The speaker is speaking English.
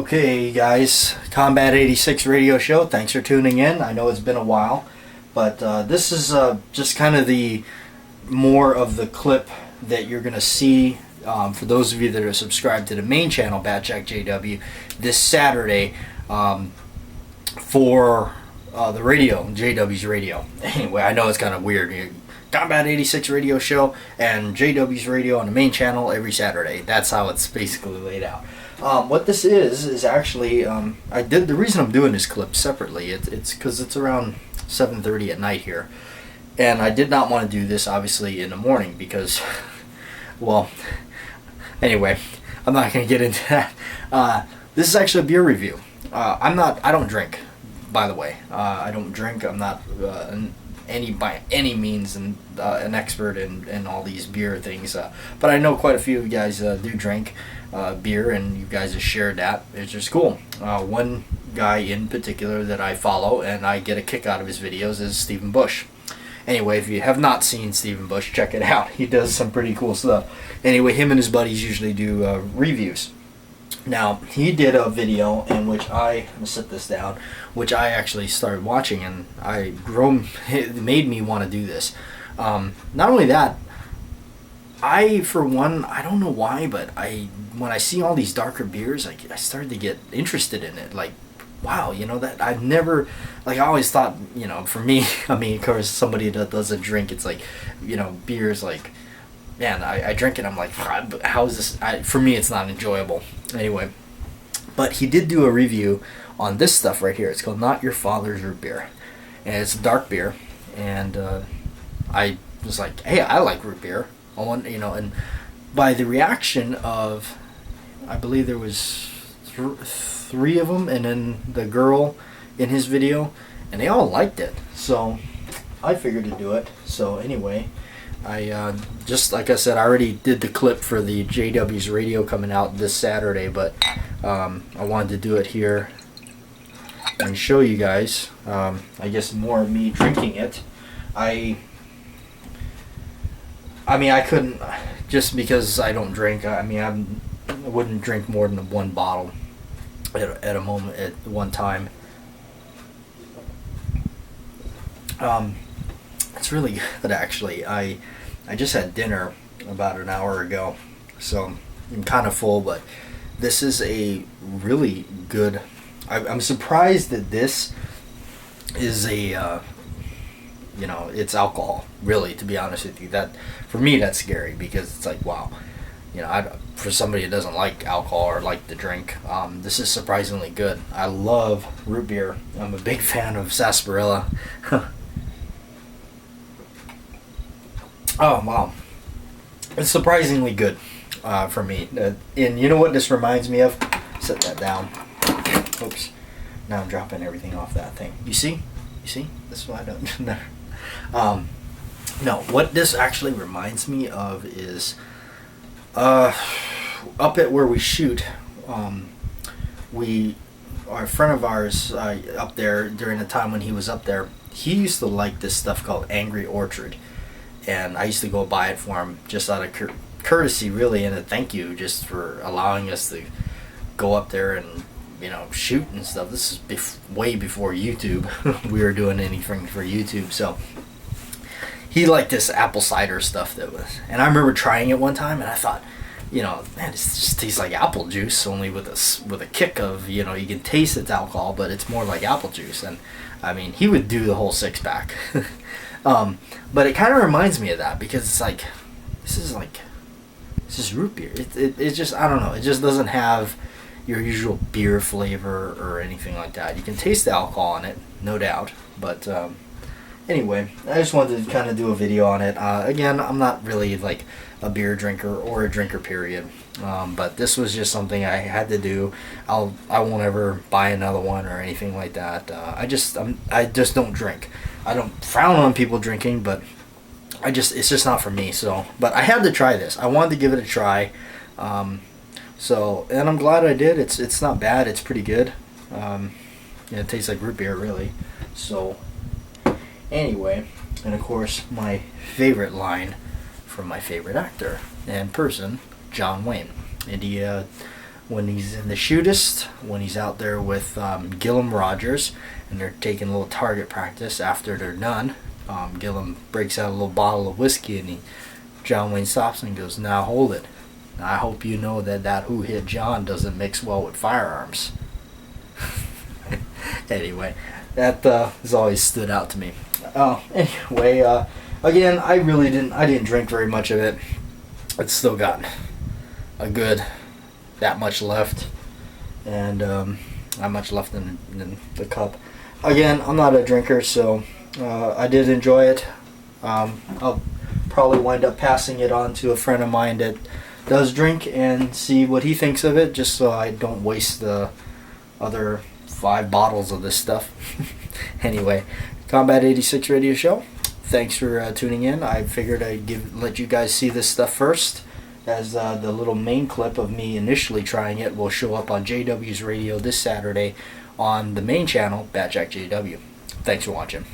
Okay, guys, Combat 86 radio show. Thanks for tuning in. I know it's been a while, but this is just kind of the more of the clip that you're going to see for those of you that are subscribed to the main channel, Bad Jack JW, this Saturday for the radio, JW's radio. Anyway, I know it's kind of weird. Combat 86 radio show and JW's radio on the main channel every Saturday. That's how it's basically laid out. What this is actually the reason I'm doing this clip separately. It's because it's around 7:30 at night here, and I did not want to do this obviously in the morning because, well, anyway, I'm not going to get into that. This is actually a beer review. I don't drink, by the way. I don't drink. I'm not by any means an expert in all these beer things, but I know quite a few of you guys do drink beer, and you guys have shared that. It's just cool. One guy in particular that I follow and I get a kick out of his videos is Stephen Bush. Anyway, if you have not seen Stephen Bush, check it out. He does some pretty cool stuff. Anyway, him and his buddies usually do reviews. Now, he did a video in which I'm going to sit this down, which I actually started watching, and it made me want to do this. Not only that, for one, I don't know why, but when I see all these darker beers, I started to get interested in it. Like, wow, that I've never, I always thought, for me, I mean, of course, somebody that doesn't drink, it's like, beers, like, man, I drink it, I'm like, how is this? For me, it's not enjoyable. Anyway, but he did do a review on this stuff right here. It's called Not Your Father's Root Beer, and it's a dark beer. And I was like, hey, I like root beer. I want, and by the reaction of, I believe there was three of them, and then the girl in his video, and they all liked it. So I figured to do it. So anyway, I just like I said, I already did the clip for the JW's radio coming out this Saturday, but I wanted to do it here and show you guys. I guess more of me drinking it. I mean, I couldn't, just because I don't drink. I mean, I wouldn't drink more than one bottle at a moment, at one time. It's really good, actually. I just had dinner about an hour ago, so I'm kind of full, but this is a really good, I'm surprised that this is a, it's alcohol, really, to be honest with you. That, for me, that's scary, because it's like, wow, for somebody that doesn't like alcohol or like to drink, this is surprisingly good. I love root beer. I'm a big fan of sarsaparilla. Oh, wow. It's surprisingly good for me. And you know what this reminds me of? Set that down. Oops. Now I'm dropping everything off that thing. You see? You see? This is why I don't. No, what this actually reminds me of is up at where we shoot, a friend of ours up there, during the time when he was up there, he used to like this stuff called Angry Orchard. And I used to go buy it for him just out of courtesy, really, and a thank you just for allowing us to go up there and, shoot and stuff. This is way before YouTube. We were doing anything for YouTube, so he liked this apple cider stuff and I remember trying it one time, and I thought, man, it just tastes like apple juice, only with a kick of, you can taste it's alcohol, but it's more like apple juice. And I mean, he would do the whole 6-pack. But it kind of reminds me of that, because it's like, this is root beer. It's just, I don't know, it just doesn't have your usual beer flavor or anything like that. You can taste the alcohol in it, no doubt, but anyway, I just wanted to kind of do a video on it. Again, I'm not really like a beer drinker or a drinker, period, but this was just something I had to do. I won't ever buy another one or anything like that. I just don't drink. I don't frown on people drinking, but it's just not for me. So, but I had to try this. I wanted to give it a try. And I'm glad I did. It's not bad. It's pretty good. It tastes like root beer, really. So, anyway, and of course, my favorite line from my favorite actor and person, John Wayne. And he when he's in the shootist, when he's out there with Gillum Rogers, and they're taking a little target practice. After they're done, Gillum breaks out a little bottle of whiskey, and John Wayne stops and goes, "Now hold it. I hope you know that who hit John doesn't mix well with firearms." Anyway, that has always stood out to me. Anyway, again, I didn't drink very much of it. It's still got a good that much left, and not much left in the cup. Again, I'm not a drinker, so I did enjoy it. I'll probably wind up passing it on to a friend of mine that does drink and see what he thinks of it, just so I don't waste the other 5 bottles of this stuff. Anyway, Combat 86 Radio Show. Thanks for tuning in. I figured I'd let you guys see this stuff first, as the little main clip of me initially trying it will show up on JW's radio this Saturday on the main channel, Bat Jack JW. Thanks for watching.